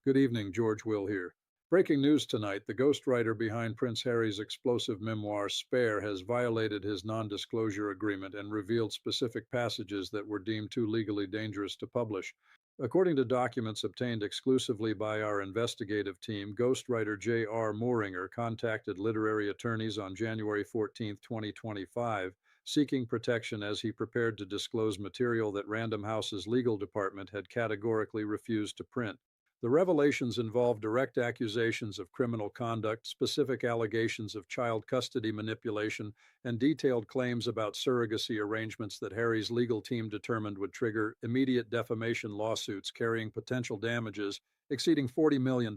Good evening, George Will here. Breaking news tonight, the ghostwriter behind Prince Harry's explosive memoir, Spare, has violated his non-disclosure agreement and revealed specific passages that were deemed too legally dangerous to publish. According to documents obtained exclusively by our investigative team, ghostwriter J.R. Mooringer contacted literary attorneys on January 14, 2025, seeking protection as he prepared to disclose material that Random House's legal department had categorically refused to print. The revelations involve direct accusations of criminal conduct, specific allegations of child custody manipulation, and detailed claims about surrogacy arrangements that Harry's legal team determined would trigger immediate defamation lawsuits carrying potential damages exceeding $40 million.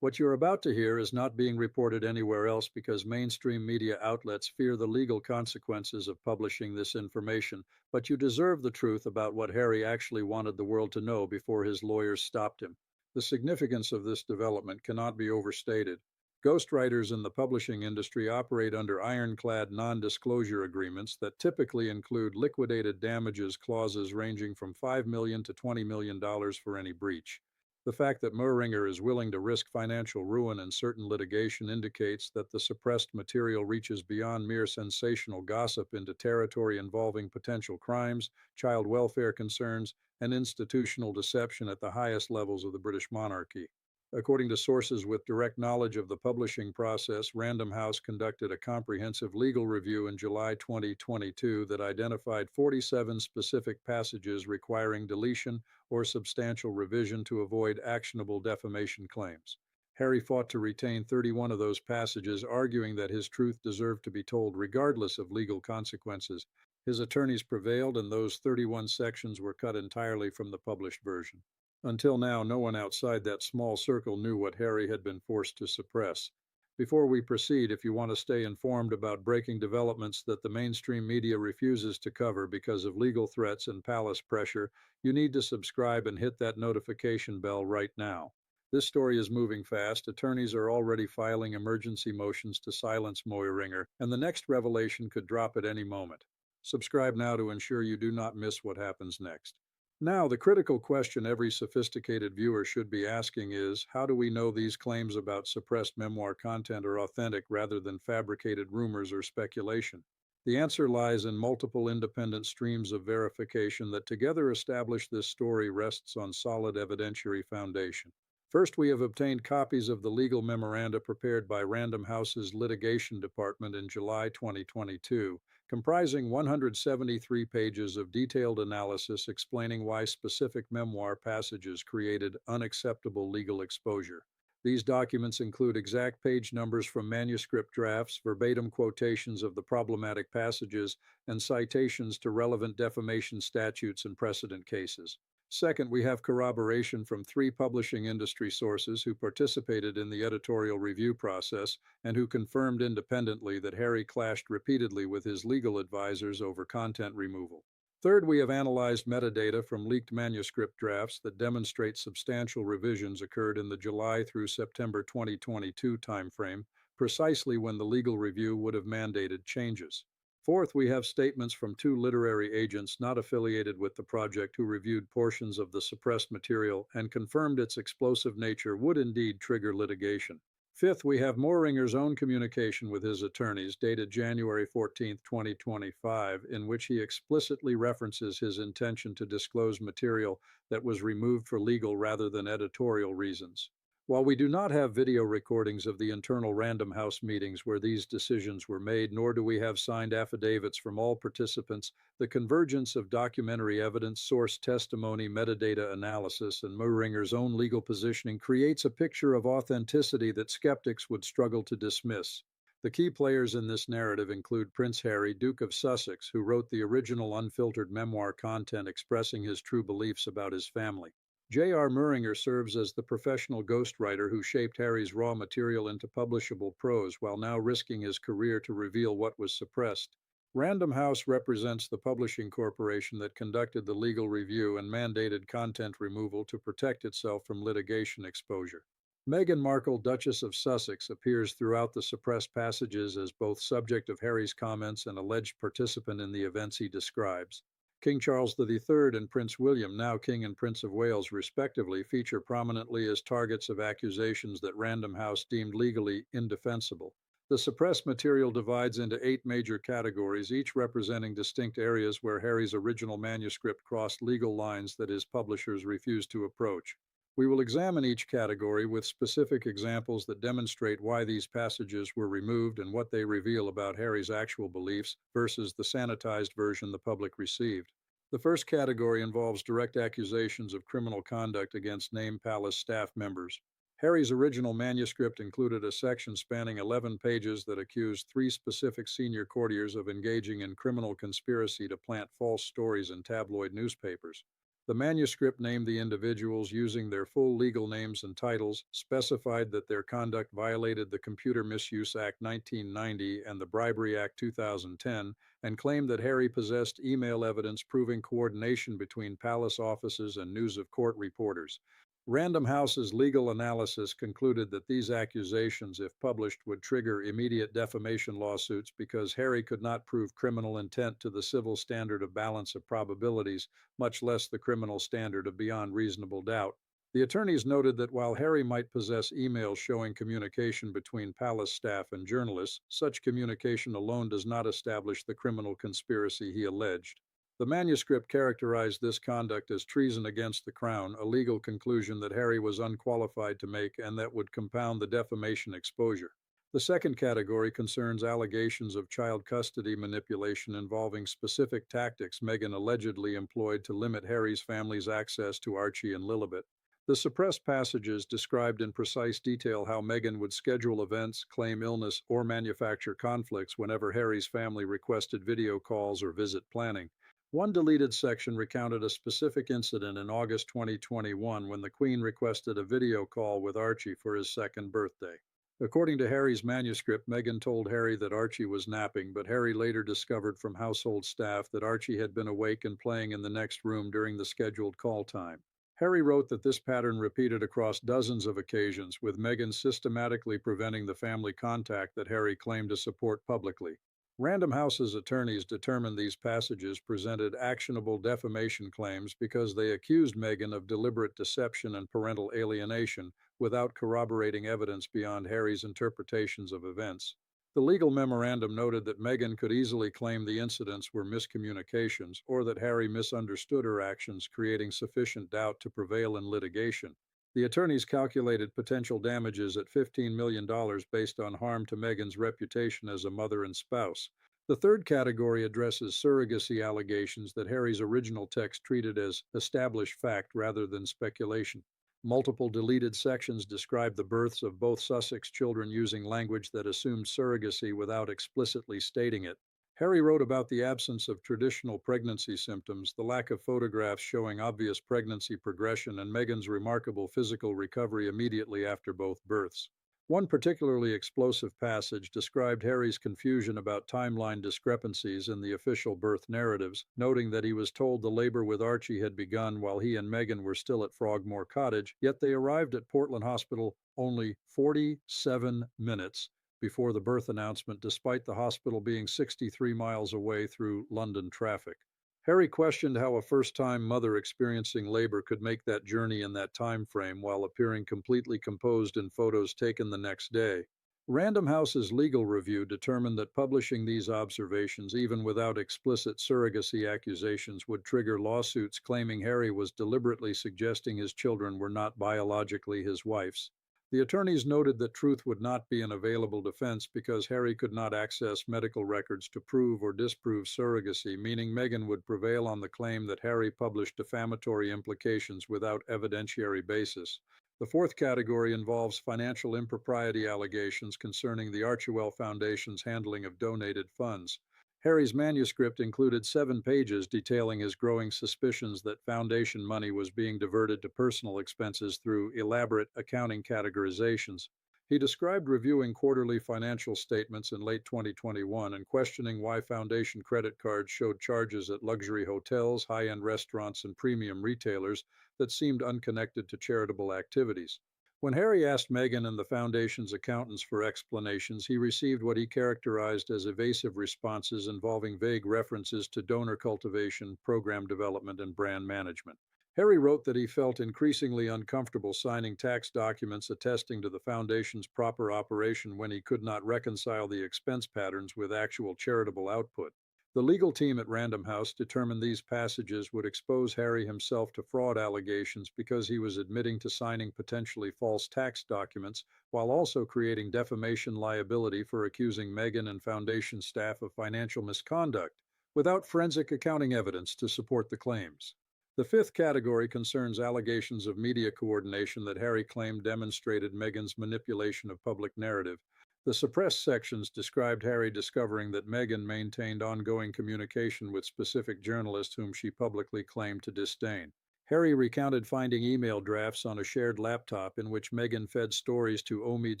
What you're about to hear is not being reported anywhere else because mainstream media outlets fear the legal consequences of publishing this information, but you deserve the truth about what Harry actually wanted the world to know before his lawyers stopped him. The significance of this development cannot be overstated. Ghostwriters in the publishing industry operate under ironclad non-disclosure agreements that typically include liquidated damages clauses ranging from $5 million to $20 million for any breach. The fact that Moeringer is willing to risk financial ruin and certain litigation indicates that the suppressed material reaches beyond mere sensational gossip into territory involving potential crimes, child welfare concerns, and institutional deception at the highest levels of the British monarchy. According to sources with direct knowledge of the publishing process, Random House conducted a comprehensive legal review in July 2022 that identified 47 specific passages requiring deletion or substantial revision to avoid actionable defamation claims. Harry fought to retain 31 of those passages, arguing that his truth deserved to be told regardless of legal consequences. His attorneys prevailed, and those 31 sections were cut entirely from the published version. Until now, no one outside that small circle knew what Harry had been forced to suppress. Before we proceed, if you want to stay informed about breaking developments that the mainstream media refuses to cover because of legal threats and palace pressure, you need to subscribe and hit that notification bell right now. This story is moving fast. Attorneys are already filing emergency motions to silence Moeringer, and the next revelation could drop at any moment. Subscribe now to ensure you do not miss what happens next. Now, the critical question every sophisticated viewer should be asking is, how do we know these claims about suppressed memoir content are authentic rather than fabricated rumors or speculation? The answer lies in multiple independent streams of verification that together establish this story rests on solid evidentiary foundation. First, we have obtained copies of the legal memoranda prepared by Random House's litigation department in July 2022, comprising 173 pages of detailed analysis explaining why specific memoir passages created unacceptable legal exposure. These documents include exact page numbers from manuscript drafts, verbatim quotations of the problematic passages, and citations to relevant defamation statutes and precedent cases. Second, we have corroboration from 3 publishing industry sources who participated in the editorial review process and who confirmed independently that Harry clashed repeatedly with his legal advisors over content removal. Third, we have analyzed metadata from leaked manuscript drafts that demonstrate substantial revisions occurred in the July through September 2022 timeframe, precisely when the legal review would have mandated changes. Fourth, we have statements from 2 literary agents not affiliated with the project who reviewed portions of the suppressed material and confirmed its explosive nature would indeed trigger litigation. Fifth, we have Moeringer's own communication with his attorneys dated January 14, 2025, in which he explicitly references his intention to disclose material that was removed for legal rather than editorial reasons. While we do not have video recordings of the internal Random House meetings where these decisions were made, nor do we have signed affidavits from all participants, the convergence of documentary evidence, source testimony, metadata analysis, and Moeringer's own legal positioning creates a picture of authenticity that skeptics would struggle to dismiss. The key players in this narrative include Prince Harry, Duke of Sussex, who wrote the original unfiltered memoir content expressing his true beliefs about his family. J.R. Moeringer serves as the professional ghostwriter who shaped Harry's raw material into publishable prose while now risking his career to reveal what was suppressed. Random House represents the publishing corporation that conducted the legal review and mandated content removal to protect itself from litigation exposure. Meghan Markle, Duchess of Sussex, appears throughout the suppressed passages as both subject of Harry's comments and alleged participant in the events he describes. King Charles III and Prince William, now King and Prince of Wales respectively, feature prominently as targets of accusations that Random House deemed legally indefensible. The suppressed material divides into 8 major categories, each representing distinct areas where Harry's original manuscript crossed legal lines that his publishers refused to approach. We will examine each category with specific examples that demonstrate why these passages were removed and what they reveal about Harry's actual beliefs versus the sanitized version the public received. The first category involves direct accusations of criminal conduct against named palace staff members. Harry's original manuscript included a section spanning 11 pages that accused 3 specific senior courtiers of engaging in criminal conspiracy to plant false stories in tabloid newspapers. The manuscript named the individuals using their full legal names and titles, specified that their conduct violated the Computer Misuse Act 1990 and the Bribery Act 2010, and claimed that Harry possessed email evidence proving coordination between palace offices and news of court reporters. Random House's legal analysis concluded that these accusations, if published, would trigger immediate defamation lawsuits because Harry could not prove criminal intent to the civil standard of balance of probabilities, much less the criminal standard of beyond reasonable doubt. The attorneys noted that while Harry might possess emails showing communication between palace staff and journalists, such communication alone does not establish the criminal conspiracy he alleged. The manuscript characterized this conduct as treason against the crown, a legal conclusion that Harry was unqualified to make and that would compound the defamation exposure. The second category concerns allegations of child custody manipulation involving specific tactics Meghan allegedly employed to limit Harry's family's access to Archie and Lilibet. The suppressed passages described in precise detail how Meghan would schedule events, claim illness, or manufacture conflicts whenever Harry's family requested video calls or visit planning. One deleted section recounted a specific incident in August 2021 when the Queen requested a video call with Archie for his 2nd birthday. According to Harry's manuscript, Meghan told Harry that Archie was napping, but Harry later discovered from household staff that Archie had been awake and playing in the next room during the scheduled call time. Harry wrote that this pattern repeated across dozens of occasions, with Meghan systematically preventing the family contact that Harry claimed to support publicly. Random House's attorneys determined these passages presented actionable defamation claims because they accused Meghan of deliberate deception and parental alienation without corroborating evidence beyond Harry's interpretations of events. The legal memorandum noted that Meghan could easily claim the incidents were miscommunications or that Harry misunderstood her actions, creating sufficient doubt to prevail in litigation. The attorneys calculated potential damages at $15 million based on harm to Meghan's reputation as a mother and spouse. The third category addresses surrogacy allegations that Harry's original text treated as established fact rather than speculation. Multiple deleted sections describe the births of both Sussex children using language that assumed surrogacy without explicitly stating it. Harry wrote about the absence of traditional pregnancy symptoms, the lack of photographs showing obvious pregnancy progression, and Meghan's remarkable physical recovery immediately after both births. One particularly explosive passage described Harry's confusion about timeline discrepancies in the official birth narratives, noting that he was told the labor with Archie had begun while he and Meghan were still at Frogmore Cottage, yet they arrived at Portland Hospital only 47 minutes before the birth announcement, despite the hospital being 63 miles away through London traffic. Harry questioned how a first-time mother experiencing labor could make that journey in that time frame while appearing completely composed in photos taken the next day. Random House's legal review determined that publishing these observations, even without explicit surrogacy accusations, would trigger lawsuits claiming Harry was deliberately suggesting his children were not biologically his wife's. The attorneys noted that truth would not be an available defense because Harry could not access medical records to prove or disprove surrogacy, meaning Meghan would prevail on the claim that Harry published defamatory implications without evidentiary basis. The fourth category involves financial impropriety allegations concerning the Archewell Foundation's handling of donated funds. Harry's manuscript included 7 pages detailing his growing suspicions that foundation money was being diverted to personal expenses through elaborate accounting categorizations. He described reviewing quarterly financial statements in late 2021 and questioning why foundation credit cards showed charges at luxury hotels, high-end restaurants, and premium retailers that seemed unconnected to charitable activities. When Harry asked Meghan and the Foundation's accountants for explanations, he received what he characterized as evasive responses involving vague references to donor cultivation, program development, and brand management. Harry wrote that he felt increasingly uncomfortable signing tax documents attesting to the Foundation's proper operation when he could not reconcile the expense patterns with actual charitable output. The legal team at Random House determined these passages would expose Harry himself to fraud allegations because he was admitting to signing potentially false tax documents while also creating defamation liability for accusing Meghan and Foundation staff of financial misconduct without forensic accounting evidence to support the claims. The fifth category concerns allegations of media coordination that Harry claimed demonstrated Meghan's manipulation of public narrative. The suppressed sections described Harry discovering that Meghan maintained ongoing communication with specific journalists whom she publicly claimed to disdain. Harry recounted finding email drafts on a shared laptop in which Meghan fed stories to Omid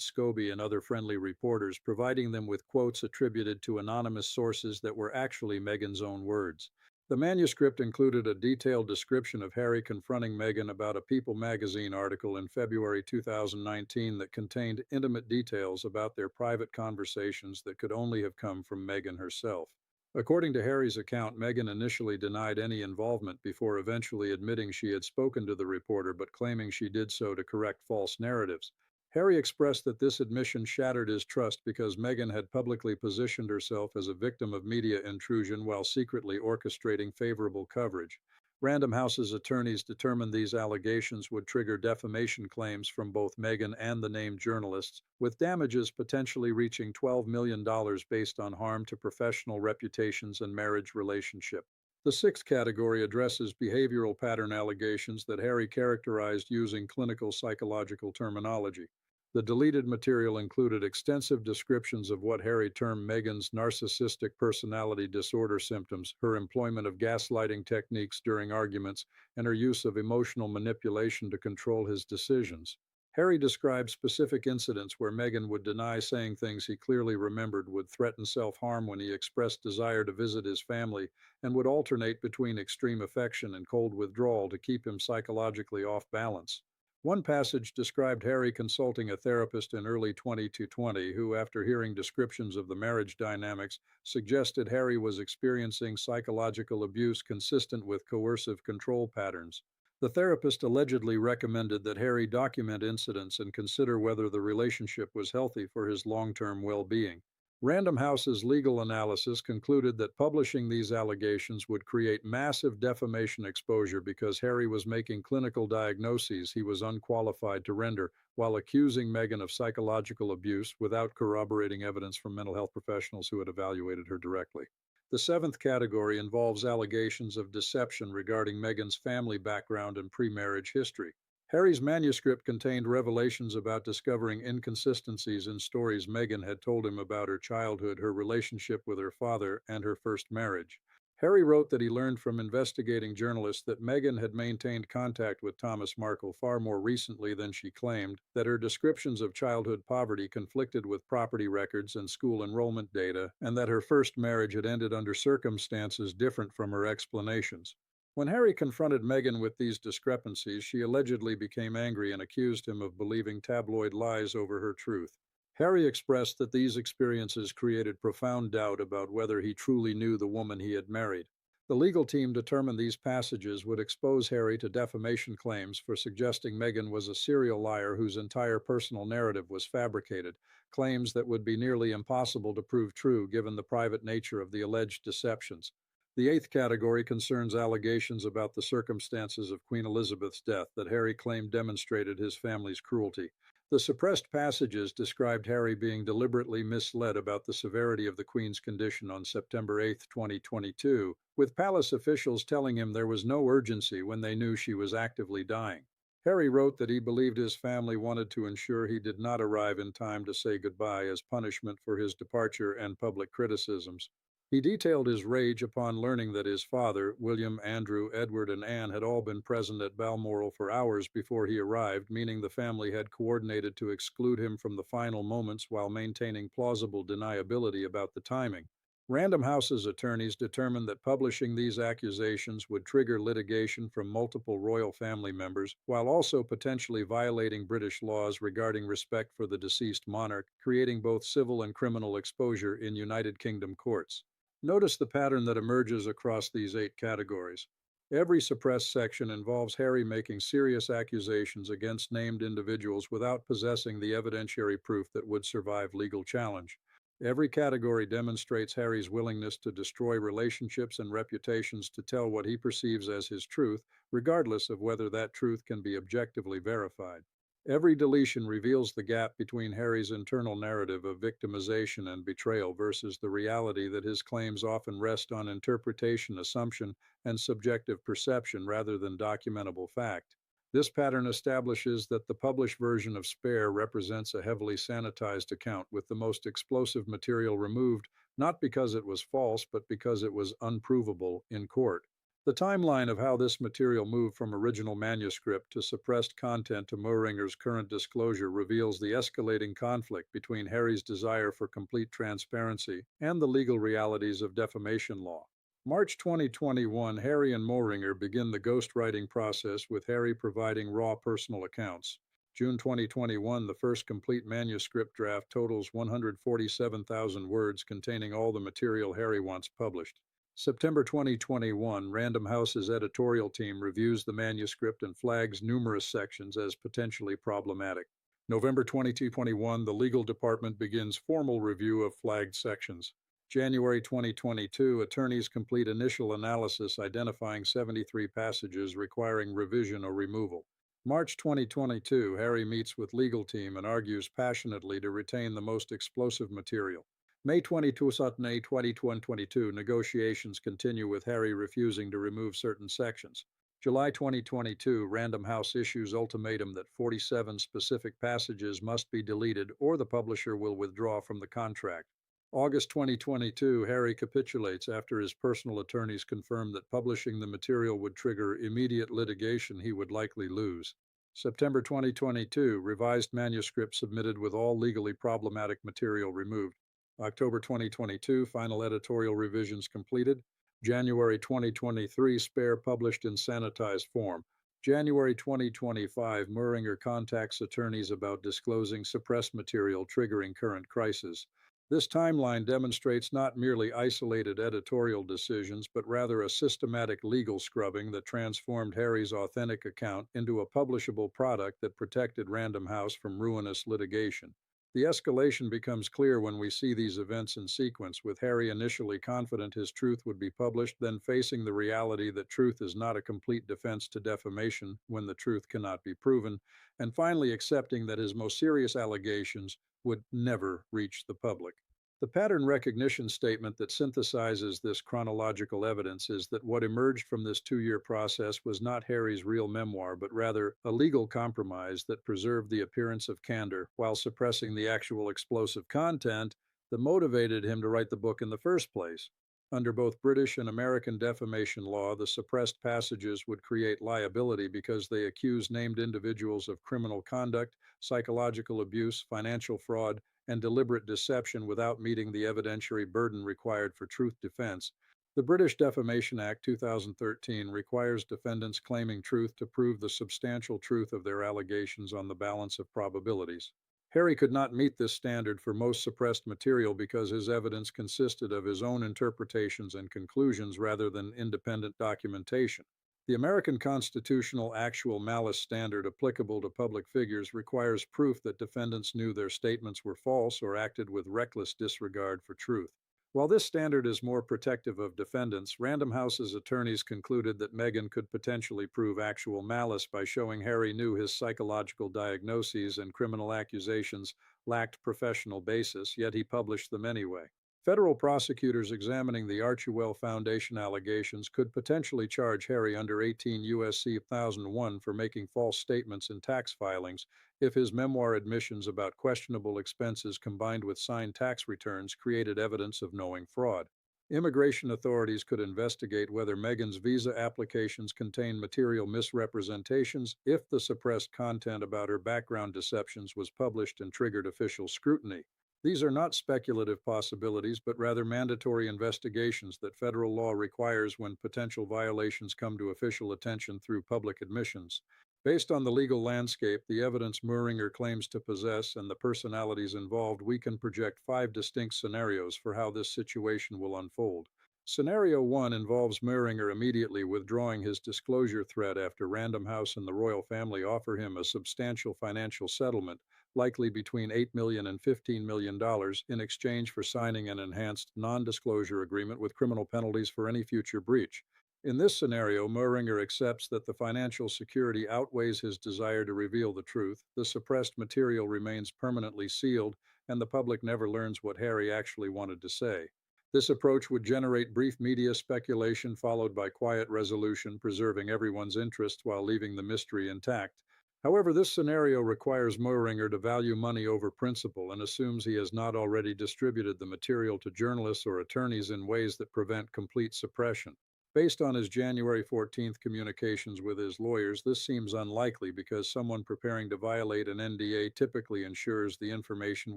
Scobie and other friendly reporters, providing them with quotes attributed to anonymous sources that were actually Meghan's own words. The manuscript included a detailed description of Harry confronting Meghan about a People magazine article in February 2019 that contained intimate details about their private conversations that could only have come from Meghan herself. According to Harry's account, Meghan initially denied any involvement before eventually admitting she had spoken to the reporter but claiming she did so to correct false narratives. Harry expressed that this admission shattered his trust because Meghan had publicly positioned herself as a victim of media intrusion while secretly orchestrating favorable coverage. Random House's attorneys determined these allegations would trigger defamation claims from both Meghan and the named journalists, with damages potentially reaching $12 million based on harm to professional reputations and marriage relationship. The sixth category addresses behavioral pattern allegations that Harry characterized using clinical psychological terminology. The deleted material included extensive descriptions of what Harry termed Meghan's narcissistic personality disorder symptoms, her employment of gaslighting techniques during arguments, and her use of emotional manipulation to control his decisions. Harry described specific incidents where Meghan would deny saying things he clearly remembered, would threaten self-harm when he expressed desire to visit his family, and would alternate between extreme affection and cold withdrawal to keep him psychologically off balance. One passage described Harry consulting a therapist in early 2020 who, after hearing descriptions of the marriage dynamics, suggested Harry was experiencing psychological abuse consistent with coercive control patterns. The therapist allegedly recommended that Harry document incidents and consider whether the relationship was healthy for his long-term well-being. Random House's legal analysis concluded that publishing these allegations would create massive defamation exposure because Harry was making clinical diagnoses he was unqualified to render while accusing Meghan of psychological abuse without corroborating evidence from mental health professionals who had evaluated her directly. The seventh category involves allegations of deception regarding Meghan's family background and pre-marriage history. Harry's manuscript contained revelations about discovering inconsistencies in stories Meghan had told him about her childhood, her relationship with her father, and her first marriage. Harry wrote that he learned from investigating journalists that Meghan had maintained contact with Thomas Markle far more recently than she claimed, that her descriptions of childhood poverty conflicted with property records and school enrollment data, and that her first marriage had ended under circumstances different from her explanations. When Harry confronted Meghan with these discrepancies, she allegedly became angry and accused him of believing tabloid lies over her truth. Harry expressed that these experiences created profound doubt about whether he truly knew the woman he had married. The legal team determined these passages would expose Harry to defamation claims for suggesting Meghan was a serial liar whose entire personal narrative was fabricated, claims that would be nearly impossible to prove true given the private nature of the alleged deceptions. The eighth category concerns allegations about the circumstances of Queen Elizabeth's death that Harry claimed demonstrated his family's cruelty. The suppressed passages described Harry being deliberately misled about the severity of the Queen's condition on September 8, 2022, with palace officials telling him there was no urgency when they knew she was actively dying. Harry wrote that he believed his family wanted to ensure he did not arrive in time to say goodbye as punishment for his departure and public criticisms. He detailed his rage upon learning that his father, William, Andrew, Edward, and Anne had all been present at Balmoral for hours before he arrived, meaning the family had coordinated to exclude him from the final moments while maintaining plausible deniability about the timing. Random House's attorneys determined that publishing these accusations would trigger litigation from multiple royal family members, while also potentially violating British laws regarding respect for the deceased monarch, creating both civil and criminal exposure in United Kingdom courts. Notice the pattern that emerges across these 8 categories. Every suppressed section involves Harry making serious accusations against named individuals without possessing the evidentiary proof that would survive legal challenge. Every category demonstrates Harry's willingness to destroy relationships and reputations to tell what he perceives as his truth, regardless of whether that truth can be objectively verified. Every deletion reveals the gap between Harry's internal narrative of victimization and betrayal versus the reality that his claims often rest on interpretation, assumption, and subjective perception rather than documentable fact. This pattern establishes that the published version of Spare represents a heavily sanitized account with the most explosive material removed, not because it was false, but because it was unprovable in court. The timeline of how this material moved from original manuscript to suppressed content to Moehringer's current disclosure reveals the escalating conflict between Harry's desire for complete transparency and the legal realities of defamation law. March 2021, Harry and Moehringer begin the ghostwriting process, with Harry providing raw personal accounts. June 2021, the first complete manuscript draft totals 147,000 words, containing all the material Harry wants published. September 2021, Random House's editorial team reviews the manuscript and flags numerous sections as potentially problematic. November 2021, the legal department begins formal review of flagged sections. January 2022, attorneys complete initial analysis identifying 73 passages requiring revision or removal. March 2022, Harry meets with legal team and argues passionately to retain the most explosive material. May 22, 2022, negotiations continue with Harry refusing to remove certain sections. July 2022, Random House issues ultimatum that 47 specific passages must be deleted or the publisher will withdraw from the contract. August 2022, Harry capitulates after his personal attorneys confirm that publishing the material would trigger immediate litigation he would likely lose. September 2022, revised manuscript submitted with all legally problematic material removed. October 2022, final editorial revisions completed. January 2023, Spare published in sanitized form. January 2025, Moehringer contacts attorneys about disclosing suppressed material triggering current crisis. This timeline demonstrates not merely isolated editorial decisions, but rather a systematic legal scrubbing that transformed Harry's authentic account into a publishable product that protected Random House from ruinous litigation. The escalation becomes clear when we see these events in sequence, with Harry initially confident his truth would be published, then facing the reality that truth is not a complete defense to defamation when the truth cannot be proven, and finally accepting that his most serious allegations would never reach the public. The pattern recognition statement that synthesizes this chronological evidence is that what emerged from this 2-year process was not Harry's real memoir, but rather a legal compromise that preserved the appearance of candor while suppressing the actual explosive content that motivated him to write the book in the first place. Under both British and American defamation law, the suppressed passages would create liability because they accuse named individuals of criminal conduct, psychological abuse, financial fraud, and deliberate deception without meeting the evidentiary burden required for truth defense. The British Defamation Act 2013 requires defendants claiming truth to prove the substantial truth of their allegations on the balance of probabilities. Harry could not meet this standard for most suppressed material because his evidence consisted of his own interpretations and conclusions rather than independent documentation. The American constitutional actual malice standard applicable to public figures requires proof that defendants knew their statements were false or acted with reckless disregard for truth. While this standard is more protective of defendants, Random House's attorneys concluded that Meghan could potentially prove actual malice by showing Harry knew his psychological diagnoses and criminal accusations lacked professional basis, yet he published them anyway. Federal prosecutors examining the Archewell Foundation allegations could potentially charge Harry under 18 U.S.C. 1001 for making false statements in tax filings if his memoir admissions about questionable expenses combined with signed tax returns created evidence of knowing fraud. Immigration authorities could investigate whether Meghan's visa applications contain material misrepresentations if the suppressed content about her background deceptions was published and triggered official scrutiny. These are not speculative possibilities, but rather mandatory investigations that federal law requires when potential violations come to official attention through public admissions. Based on the legal landscape, the evidence Muringer claims to possess, and the personalities involved, we can project five distinct scenarios for how this situation will unfold. Scenario 1 involves Muringer immediately withdrawing his disclosure threat after Random House and the royal family offer him a substantial financial settlement, likely between $8 million and $15 million, in exchange for signing an enhanced non disclosure agreement with criminal penalties for any future breach. In this scenario, Moehringer accepts that the financial security outweighs his desire to reveal the truth, the suppressed material remains permanently sealed, and the public never learns what Harry actually wanted to say. This approach would generate brief media speculation followed by quiet resolution, preserving everyone's interest while leaving the mystery intact. However, this scenario requires Moehringer to value money over principle and assumes he has not already distributed the material to journalists or attorneys in ways that prevent complete suppression. Based on his January 14th communications with his lawyers, this seems unlikely because someone preparing to violate an NDA typically ensures the information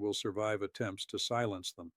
will survive attempts to silence them.